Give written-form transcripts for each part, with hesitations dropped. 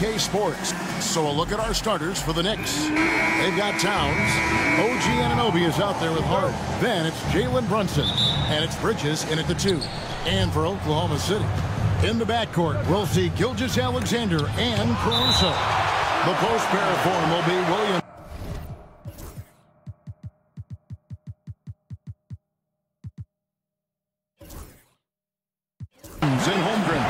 UK Sports. So a look at our starters for the Knicks. They've got Towns. OG Anunoby is out there with Hart. Then it's Jalen Brunson. And it's Bridges in at the 2. And for Oklahoma City, in the backcourt, we'll see Gilgeous-Alexander and Caruso. The post pair form will be Williams and Holmgren.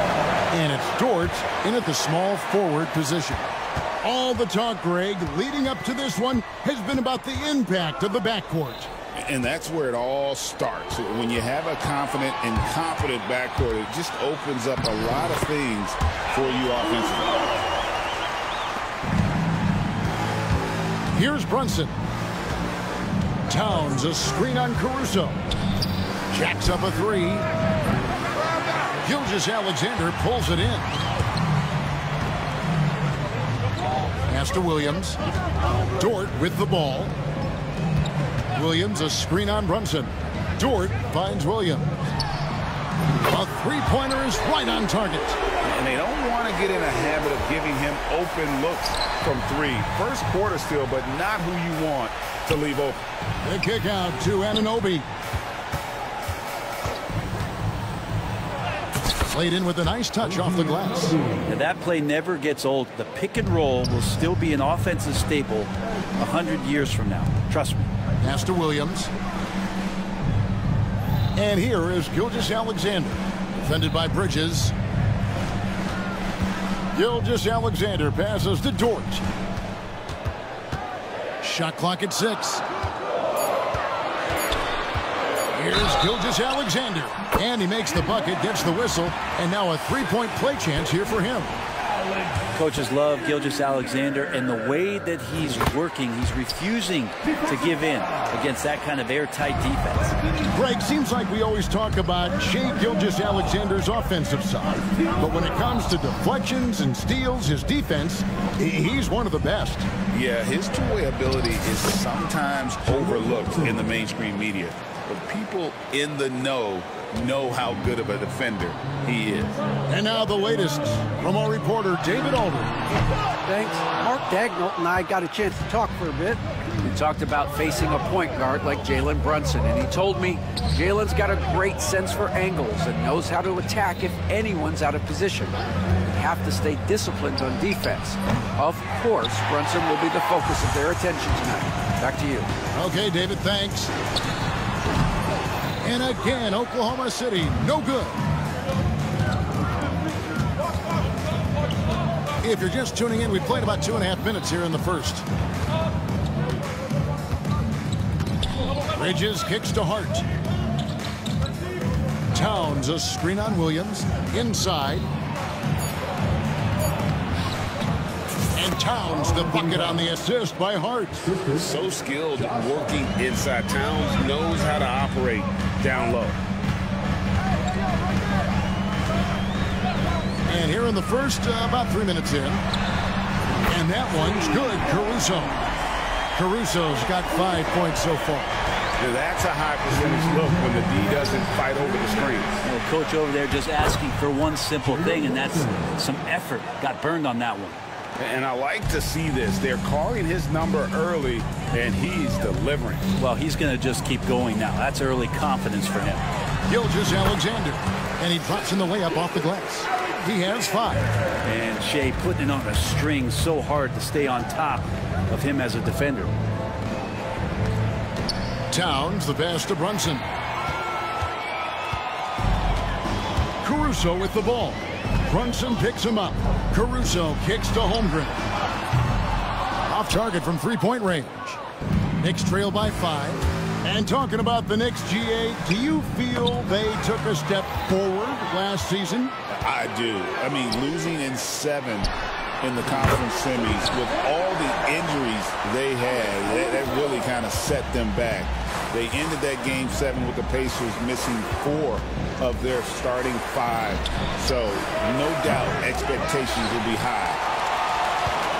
And it's Dort in at the small forward position. All the talk, Greg, leading up to this one has been about the impact of the backcourt. And that's where it all starts. When you have a confident and competent backcourt, it just opens up a lot of things for you offensively. Here's Brunson. Towns, a screen on Caruso. Jacks up a 3. Gilgeous-Alexander pulls it in. Pass to Williams. Dort with the ball. Williams, a screen on Brunson. Dort finds Williams. A three-pointer is right on target. And they don't want to get in a habit of giving him open looks from 3. First quarter still, but not who you want to leave open. The kick out to Anunoby. Played in with a nice touch off the glass. Now that play never gets old. The pick and roll will still be an offensive staple 100 years from now. Trust me. Pass to Williams. And here is Gilgeous-Alexander. Defended by Bridges. Gilgeous-Alexander passes to Dort. Shot clock at 6. Here's Gilgeous-Alexander. And he makes the bucket, gets the whistle, and now a three-point play chance here for him. Coaches love Gilgeous-Alexander, and the way that he's working, he's refusing to give in against that kind of airtight defense. Greg, seems like we always talk about Shai Gilgeous-Alexander's offensive side. But when it comes to deflections and steals, his defense, he's one of the best. Yeah, his two-way ability is sometimes overlooked in the mainstream media. But people in the know how good of a defender he is. And now the latest from our reporter, David Aldridge. Thanks. Mark Dagnall and I got a chance to talk for a bit. We talked about facing a point guard like Jalen Brunson, and he told me Jalen's got a great sense for angles and knows how to attack if anyone's out of position. You have to stay disciplined on defense. Of course, Brunson will be the focus of their attention tonight. Back to you. Okay, David, thanks. And again, Oklahoma City, no good. If you're just tuning in, we played about 2.5 minutes here in the first. Bridges kicks to Hart. Towns, a screen on Williams. Inside. And Towns, the bucket on the assist by Hart. So skilled working inside. Towns knows how to operate down low. And here in the first, about 3 minutes in. And that one's good, Caruso. Caruso's got 5 points so far. Now that's a high percentage look when the D doesn't fight over the screen. Well, coach over there just asking for one simple thing, and that's some effort. Got burned on that one. And I like to see this. They're calling his number early, and he's delivering. Well, he's going to just keep going now. That's early confidence for him. Gilgeous-Alexander. And he drops in the layup off the glass. He has 5. And Shai putting it on a string so hard to stay on top of him as a defender. Towns, the pass to Brunson. Caruso with the ball. Brunson picks him up. Caruso kicks to Holmgren. Off target from three-point range. Knicks trail by 5. And talking about the Knicks, GA, do you feel they took a step forward last season? I do. I mean, losing in 7 in the conference semis with all the injuries they had, that really kind of set them back. They ended that game 7 with the Pacers missing 4 of their starting 5. So, no doubt, expectations will be high.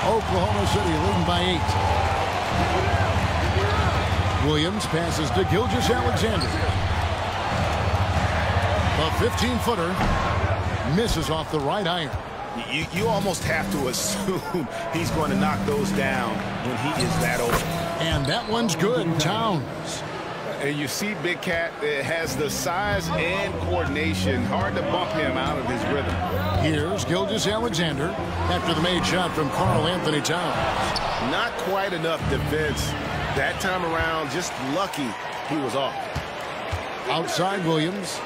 Oklahoma City leading by 8. Williams passes to Gilgeous-Alexander. The 15-footer misses off the right iron. You almost have to assume he's going to knock those down when he is that open. And that one's good. Towns. And you see Big Cat has the size and coordination. Hard to bump him out of his rhythm. Here's Gilgeous-Alexander after the made shot from Karl Anthony Towns. Not quite enough defense that time around. Just lucky he was off. Outside Williams.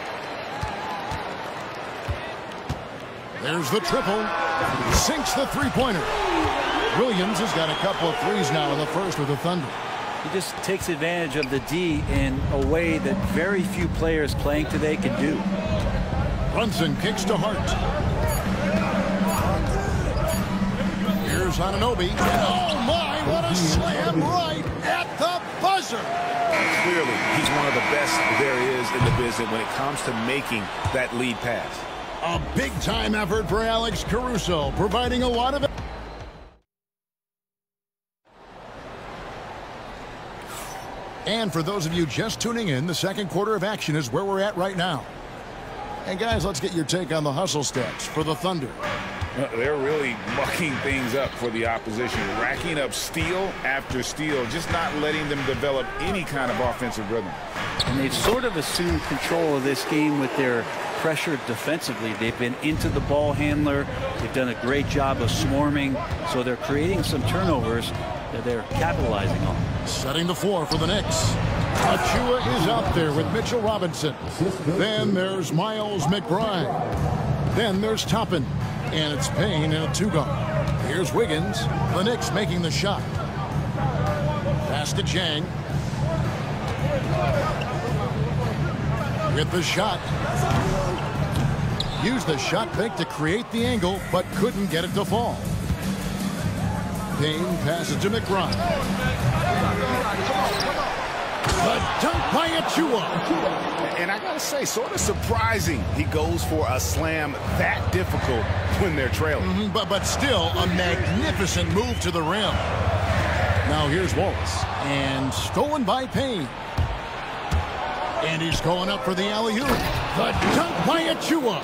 There's the triple. Sinks the three-pointer. Williams has got a couple of threes now in the first with the Thunder. He just takes advantage of the D in a way that very few players playing today can do. Brunson kicks to Hart. Here's Anunoby. Oh, my, what a slam right at the buzzer. Clearly, he's one of the best there is in the business when it comes to making that lead pass. A big-time effort for Alex Caruso, providing a lot of... And for those of you just tuning in, the second quarter of action is where we're at right now. And guys, let's get your take on the hustle stats for the Thunder. They're really mucking things up for the opposition, racking up steal after steal, just not letting them develop any kind of offensive rhythm. And they've sort of assumed control of this game with their pressure defensively. They've been into the ball handler. They've done a great job of swarming, so they're creating some turnovers that they're capitalizing on. Setting the floor for the Knicks. Achua is out there with Mitchell Robinson. Then there's Miles McBride. Then there's Toppin. And it's Payne in a two-guard. Here's Wiggins. The Knicks making the shot. Pass to Chang. With the shot. Used the shot fake to create the angle, but couldn't get it to fall. Payne passes to McBride. The dunk by Achua. And I gotta say, sort of surprising he goes for a slam that difficult when they're trailing. But still a magnificent move to the rim. Now here's Wallace. And stolen by Payne. And he's going up for the alley-oop. The dunk by Achua.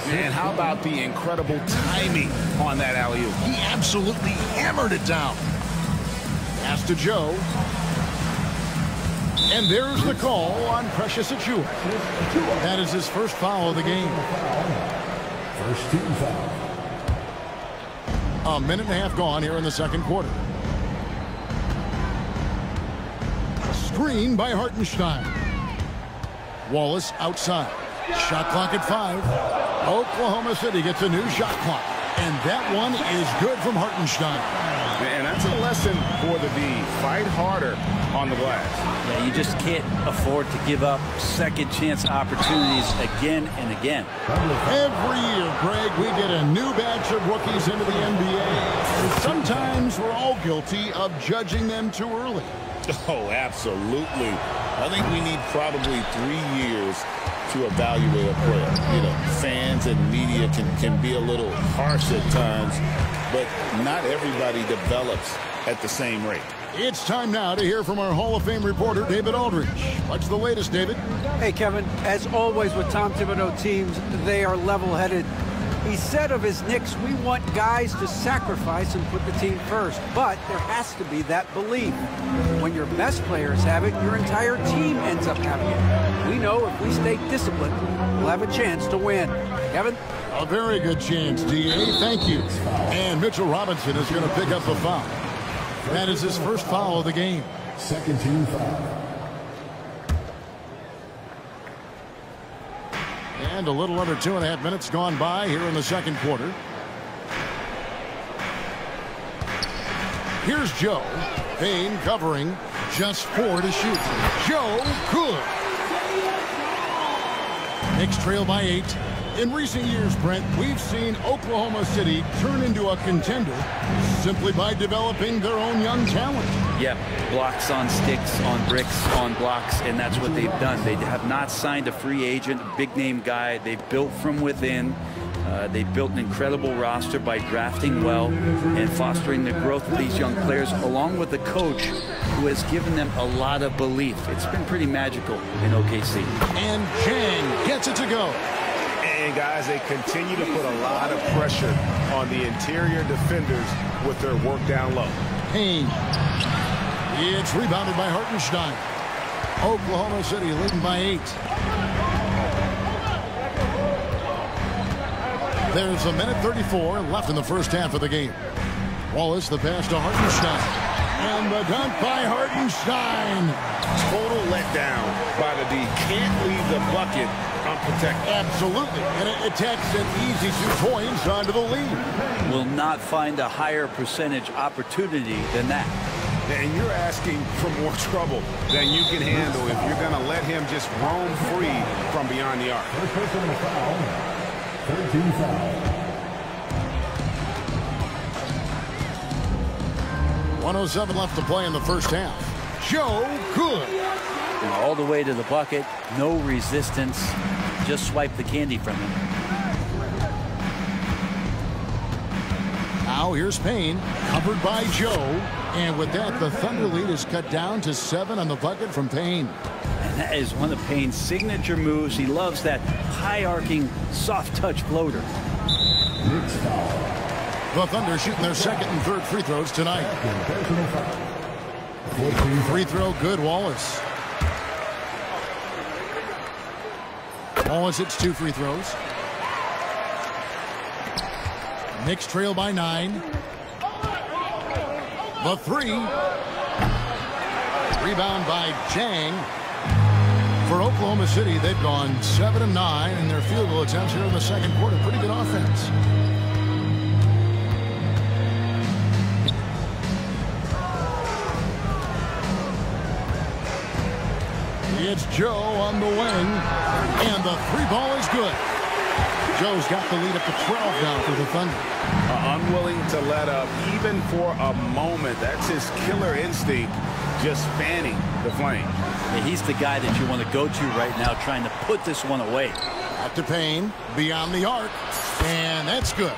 And how about the incredible timing on that alley-oop? He absolutely hammered it down. Pass to Joe. And there's the call on Precious Achua. That is his first foul of the game. First team foul. A minute and a half gone here in the second quarter. Screen by Hartenstein. Wallace outside. Shot clock at 5. Oklahoma City gets a new shot clock. And that one is good from Hartenstein. And that's a lesson for the D. Fight harder on the glass. Yeah, you just can't afford to give up second chance opportunities again and again. Every year, Greg, we get a new batch of rookies into the NBA. And sometimes we're all guilty of judging them too early. Oh, absolutely. I think we need probably 3 years to evaluate a player. You know, fans and media can be a little harsh at times, but not everybody develops at the same rate. It's time now to hear from our Hall of Fame reporter, David Aldridge. What's the latest, David? Hey, Kevin, as always with Tom Thibodeau teams, they are level-headed. He said of his Knicks, we want guys to sacrifice and put the team first, but there has to be that belief. When your best players have it, your entire team ends up having it. We know if we stay disciplined, we'll have a chance to win. Kevin? A very good chance, D.A. Thank you. And Mitchell Robinson is going to pick up the foul. That is his first foul of the game. Second team foul. And a little under 2.5 minutes gone by here in the second quarter. Here's Joe. Payne covering. Just 4 to shoot. Joe, good. Knicks trail by 8. In recent years, Brent, we've seen Oklahoma City turn into a contender simply by developing their own young talent. Yep, blocks on sticks, on bricks, on blocks, and that's what they've done. They have not signed a free agent, a big-name guy. They've built from within. They've built an incredible roster by drafting well and fostering the growth of these young players, along with the coach who has given them a lot of belief. It's been pretty magical in OKC. And Chang gets it to go. And guys, they continue to put a lot of pressure on the interior defenders with their work down low. Payne. It's rebounded by Hartenstein. Oklahoma City leading by 8. There's a minute 34 left in the first half of the game. Wallace, the pass to Hartenstein. And the dunk by Hartenstein. Total letdown by the D. Can't leave the bucket unprotected. Absolutely. And it takes an easy 2 points onto the lead. Will not find a higher percentage opportunity than that. And you're asking for more trouble than you can handle if you're going to let him just roam free from beyond the arc. First personal foul. 13 foul. 1:07 left to play in the first half. Joe Good. And all the way to the bucket. No resistance. Just swipe the candy from him. Now here's Payne. Covered by Joe. And with that, the Thunder lead is cut down to 7 on the bucket from Payne. And that is one of Payne's signature moves. He loves that high-arcing, soft-touch floater. Knicks foul. The Thunder shooting their second and third free throws tonight. Personal foul. 14 Free throw good, Wallace. Wallace hits 2 free throws. Knicks trail by 9. The 3. Rebound by Chang. For Oklahoma City, they've gone 7 of 9 in their field goal attempts here in the second quarter. Pretty good offense. It's Joe on the wing. And the 3 ball is good. Joe's got the lead up to 12 now for the Thunder. Unwilling to let up even for a moment. That's his killer instinct, just fanning the flame. Yeah, he's the guy that you want to go to right now, trying to put this one away. Back to Payne, beyond the arc, and that's good.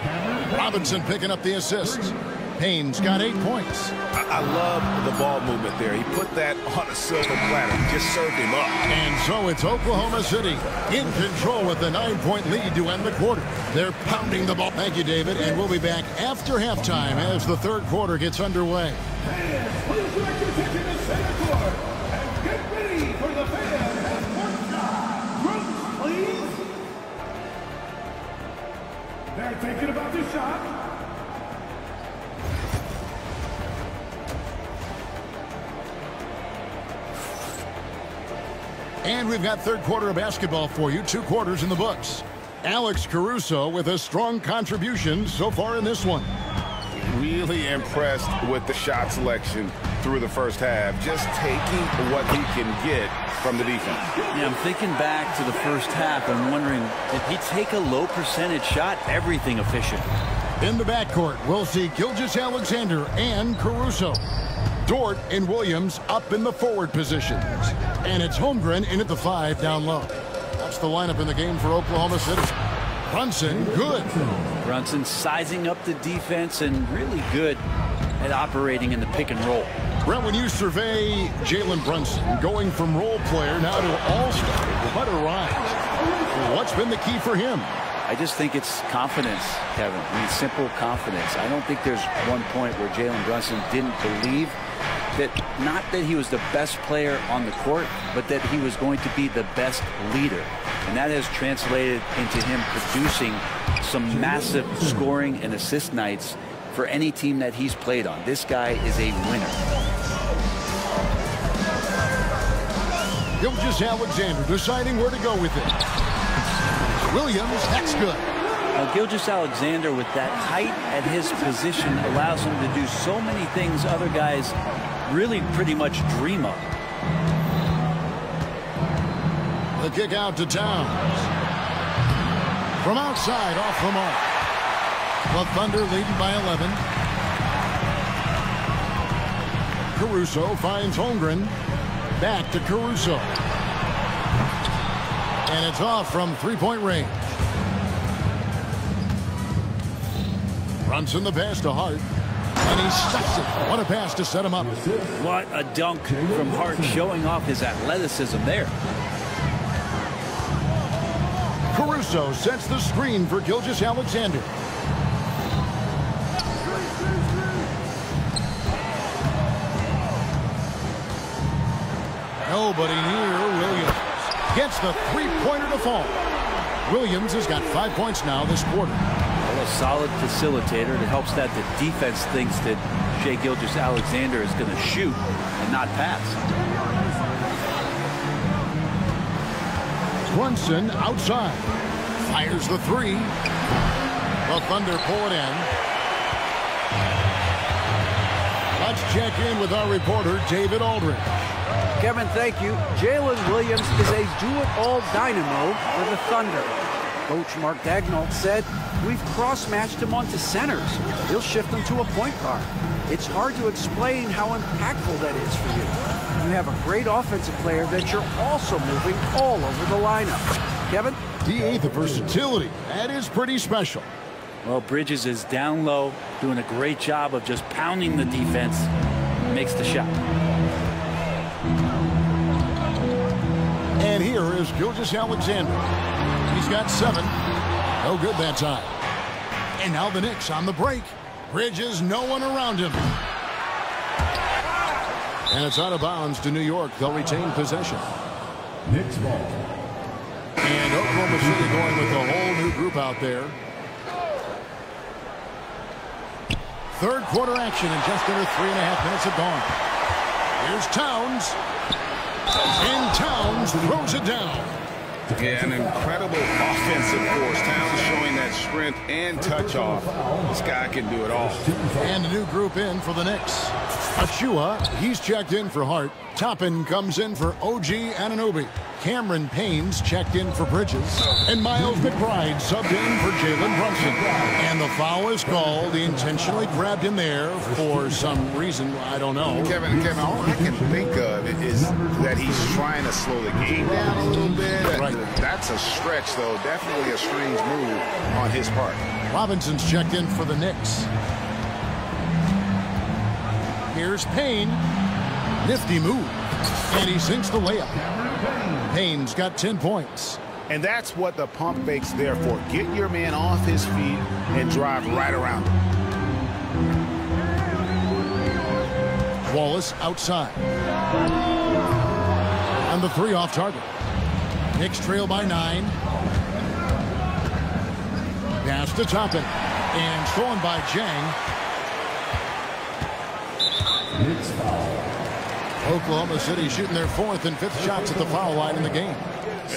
Robinson picking up the assist. Payne's got 8 points. I love the ball movement there. He put that on a silver platter. He just served him up. And so it's Oklahoma City in control with the 9-point lead to end the quarter. They're pounding the ball. Thank you, David. And we'll be back after halftime as the third quarter gets underway. Please direct your attention to center court and get ready for the fans at courtside. Groups, please. They're thinking about the shot. And we've got third quarter of basketball for you. 2 quarters in the books. Alex Caruso with a strong contribution so far in this one. Really impressed with the shot selection through the first half. Just taking what he can get from the defense. Yeah, I'm thinking back to the first half and wondering, did he take a low percentage shot? Everything efficient. In the backcourt, we'll see Gilgeous-Alexander and Caruso. Dort and Williams up in the forward positions. And it's Holmgren in at the 5 down low. That's the lineup in the game for Oklahoma City. Brunson, good. Brunson sizing up the defense and really good at operating in the pick and roll. Brett, when you survey Jalen Brunson going from role player now to all-star, what a rise. What's been the key for him? I just think it's confidence, Kevin. I mean, simple confidence. I don't think there's one point where Jalen Brunson didn't believe that, not that he was the best player on the court, but that he was going to be the best leader. And that has translated into him producing some massive scoring and assist nights for any team that he's played on. This guy is a winner. Gilgeous-Alexander deciding where to go with it. Williams, that's good. Now, Gilgeous-Alexander, with that height at his position, allows him to do so many things other guys really pretty much dream of. The kick out to Towns. From outside, off the mark. The Thunder leading by 11. Caruso finds Holmgren. Back to Caruso. And it's off from 3-point range. Brunson the pass to Hart. And he stuffs it. What a pass to set him up. What a dunk from Hart, showing off his athleticism there. Russo sets the screen for Gilgeous-Alexander. Nobody near Williams. Gets the three-pointer to fall. Williams has got 5 points now this quarter. Well, a solid facilitator. It helps that the defense thinks that Shai Gilgeous-Alexander is going to shoot and not pass. Brunson outside. Fires the three. The Thunder pull it in. Let's check in with our reporter, David Aldridge. Kevin, thank you. Jalen Williams is a do-it-all dynamo for the Thunder. Coach Mark Daigneault said, we've cross-matched him onto centers. He'll shift them to a point guard. It's hard to explain how impactful that is for you. You have a great offensive player that you're also moving all over the lineup. Kevin? D8, the versatility. That is pretty special. Well, Bridges is down low, doing a great job of just pounding the defense. Makes the shot. And here is Gilgeous-Alexander. He's got 7. No good that time. And now the Knicks on the break. Bridges, no one around him. And it's out of bounds to New York. They'll retain possession. Knicks ball. And Oklahoma City going with a whole new group out there. Third quarter action in just under 3.5 minutes have gone. Here's Towns. And Towns throws it down. Yeah, an incredible offensive force. Towns showing that strength and touch off. This guy can do it all. And a new group in for the Knicks. Achua, he's checked in for Hart. Toppin comes in for OG Anunoby. Cameron Payne's checked in for Bridges. And Miles McBride subbed in for Jalen Brunson. And the foul is called. He intentionally grabbed him there for some reason. I don't know. Kevin, all I can think of is that he's trying to slow the game down a little bit. Right. That's a stretch, though. Definitely a strange move on his part. Robinson's checked in for the Knicks. Here's Payne. Nifty move. And he sinks the layup. Payne's got 10 points. And that's what the pump fake's there for. Get your man off his feet and drive right around him. Wallace outside. And the 3 off target. Knicks trail by 9. Pass to Toppin. And stolen by Jang. Knicks foul. Oklahoma City shooting their 4th and 5th shots at the foul line in the game.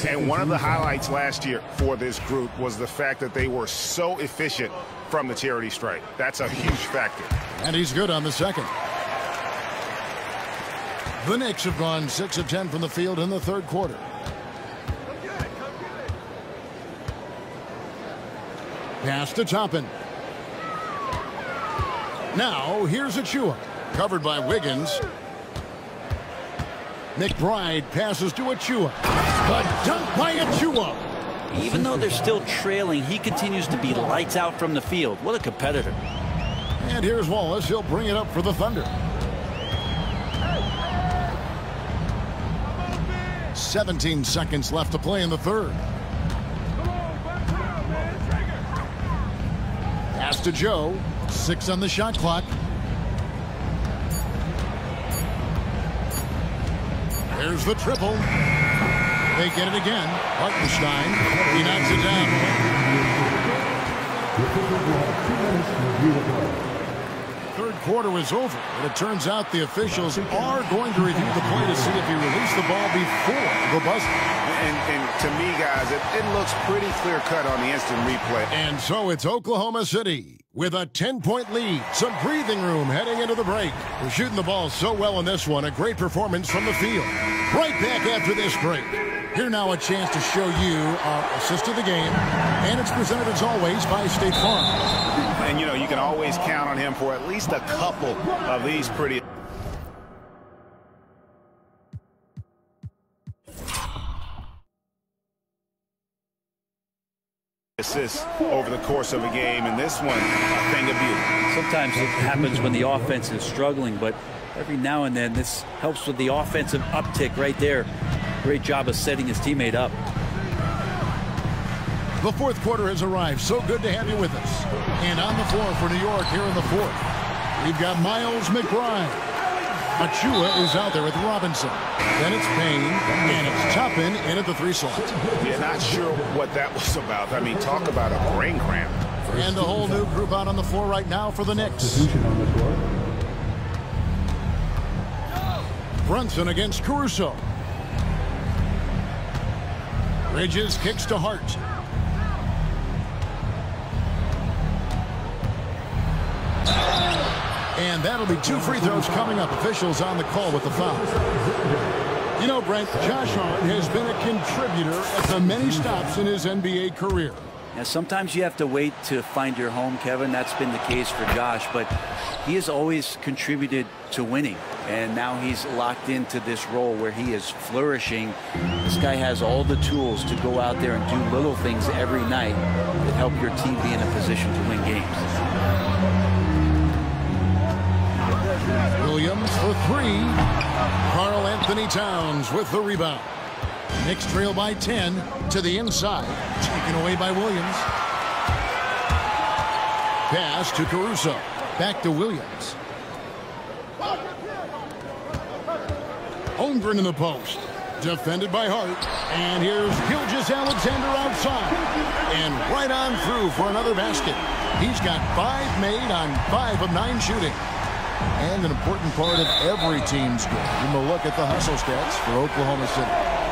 And one of the highlights last year for this group was the fact that they were so efficient from the charity stripe. That's a huge factor. And he's good on the second. The Knicks have gone 6 of 10 from the field in the third quarter. Pass to Toppin. Now here's Achua. Covered by Wiggins. McBride passes to Achua. A dunk by Achua. Even though they're still trailing, he continues to be lights out from the field. What a competitor. And here's Wallace. He'll bring it up for the Thunder. 17 seconds left to play in the third. Pass to Joe. 6 on the shot clock. There's the triple. They get it again. Hartenstein. He knocks it down. Third quarter is over, but it turns out the officials are going to review the play to see if he released the ball before the buzzer. And to me, guys, it looks pretty clear-cut on the instant replay. And so it's Oklahoma City with a 10-point lead. Some breathing room heading into the break. We're shooting the ball so well in this one. A great performance from the field. Right back after this break. Here now a chance to show you our assist of the game. And it's presented as always by State Farm. And, you know, you can always count on him for at least a couple of these pretty assists over the course of a game, and this one, a thing of beauty. Sometimes it happens when the offense is struggling, but every now and then this helps with the offensive uptick right there. Great job of setting his teammate up. The fourth quarter has arrived. So good to have you with us. And on the floor for New York here in the fourth, we've got Miles McBride. Achua is out there with Robinson. Then it's Payne, and it's Toppin in at the 3 slot. Yeah, not sure what that was about. I mean, talk about a brain cramp. And a whole new group out on the floor right now for the Knicks. Brunson against Caruso. Bridges kicks to Hart. And that'll be 2 free throws coming up. Officials on the call with the foul. You know, Brent, Josh Hart has been a contributor at the many stops in his NBA career. Now, sometimes you have to wait to find your home, Kevin. That's been the case for Josh, but he has always contributed to winning. And now he's locked into this role where he is flourishing. This guy has all the tools to go out there and do little things every night that help your team be in a position to win games. Williams for 3. Karl Anthony Towns with the rebound. Knicks trail by 10 to the inside. Taken away by Williams. Pass to Caruso. Back to Williams. Holmgren in the post. Defended by Hart. And here's Gilgeous-Alexander outside. And right on through for another basket. He's got 5 made on 5 of 9 shooting. And an important part of every team's game. Give them a look at the hustle stats for Oklahoma City.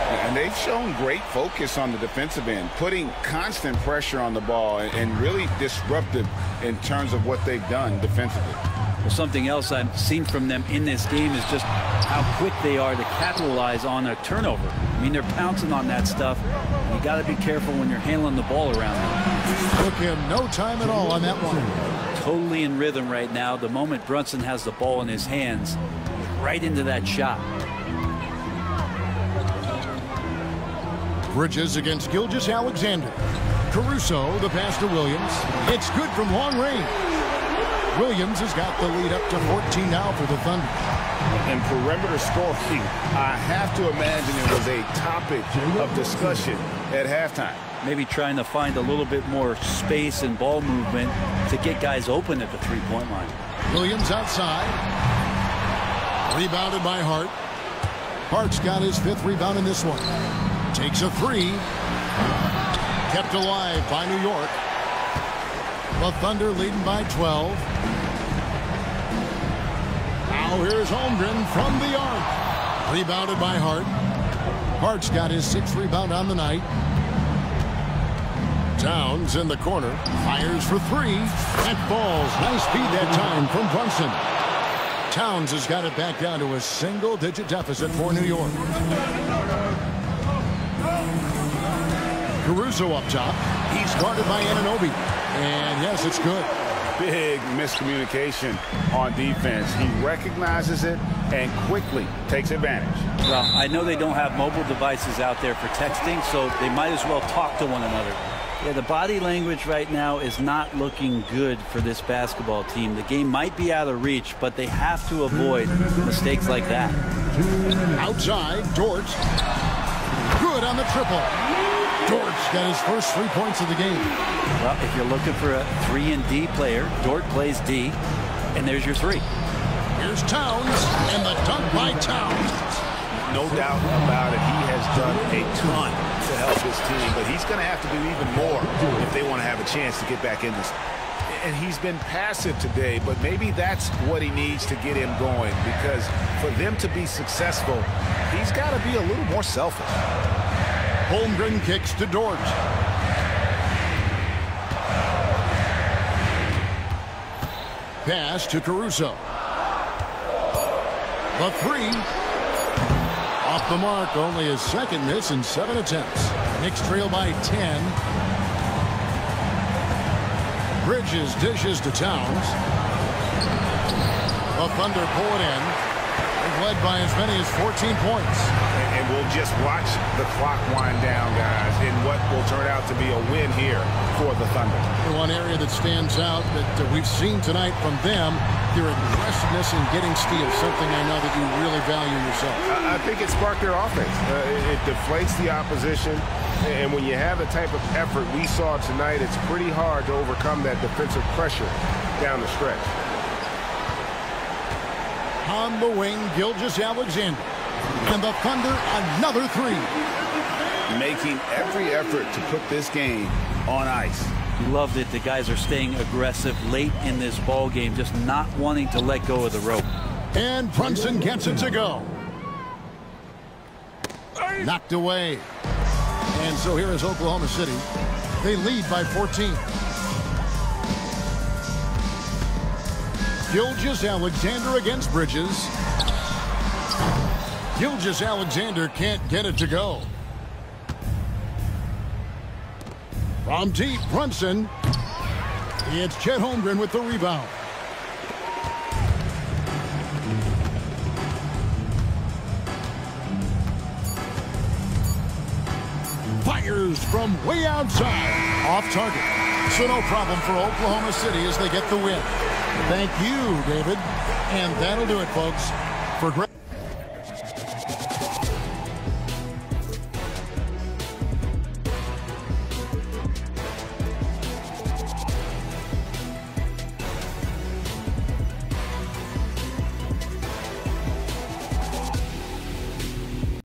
And they've shown great focus on the defensive end, putting constant pressure on the ball and really disruptive in terms of what they've done defensively. Well, something else I've seen from them in this game is just how quick they are to capitalize on a turnover. I mean, they're pouncing on that stuff. You got to be careful when you're handling the ball around them. Took him no time at all on that one. Totally in rhythm right now. The moment Brunson has the ball in his hands, right into that shot. Bridges against Gilgeous-Alexander. Caruso, the pass to Williams. It's good from long range. Williams has got the lead up to 14 now for the Thunder. And perimeter scoring, I have to imagine it was a topic of discussion at halftime. Maybe trying to find a little bit more space and ball movement to get guys open at the 3-point line. Williams outside. Rebounded by Hart. Hart's got his 5th rebound in this one. Takes a 3. Kept alive by New York. The Thunder leading by 12. Now here's Holmgren from the arc. Rebounded by Hart. Hart's got his 6th rebound on the night. Towns in the corner. Fires for 3. That falls. Nice speed that time from Brunson. Towns has got it back down to a single-digit deficit for New York. Caruso up top. He's guarded by Anunoby. And yes, it's good. Big miscommunication on defense. He recognizes it and quickly takes advantage. Well, I know they don't have mobile devices out there for texting, so they might as well talk to one another. Yeah, the body language right now is not looking good for this basketball team. The game might be out of reach, but they have to avoid mistakes like that. Outside, Dort. Good on the triple. Dort's got his first 3 points of the game. Well, if you're looking for a 3-and-D player, Dort plays D, and there's your 3. Here's Towns, and the dunk by Towns. No doubt about it. He has done a ton to help his team, but he's going to have to do even more if they want to have a chance to get back in this. And he's been passive today, but maybe that's what he needs to get him going, because for them to be successful, he's got to be a little more selfish. Holmgren kicks to Dort. Pass to Caruso. The 3. Off the mark, only his 2nd miss in 7 attempts. Knicks trail by 10. Bridges dishes to Towns. The Thunder pull it in. They've led by as many as 14 points. And we'll just watch the clock wind down, guys, in what will turn out to be a win here for the Thunder. One area that stands out that we've seen tonight from them, their aggressiveness in getting steals, something I know that you really value yourself. I think it sparked their offense. It deflates the opposition, and when you have the type of effort we saw tonight, it's pretty hard to overcome that defensive pressure down the stretch. On the wing, Gilgeous-Alexander. And the Thunder, another three. Making every effort to put this game on ice. Loved it. The guys are staying aggressive late in this ball game, just not wanting to let go of the rope. And Brunson gets it to go. Knocked away. And so here is Oklahoma City. They lead by 14. Gilgeous-Alexander against Bridges. Gilgeous-Alexander can't get it to go. From deep, Brunson. It's Chet Holmgren with the rebound. Fires from way outside. Off target. So no problem for Oklahoma City as they get the win. Thank you, David. And that'll do it, folks. For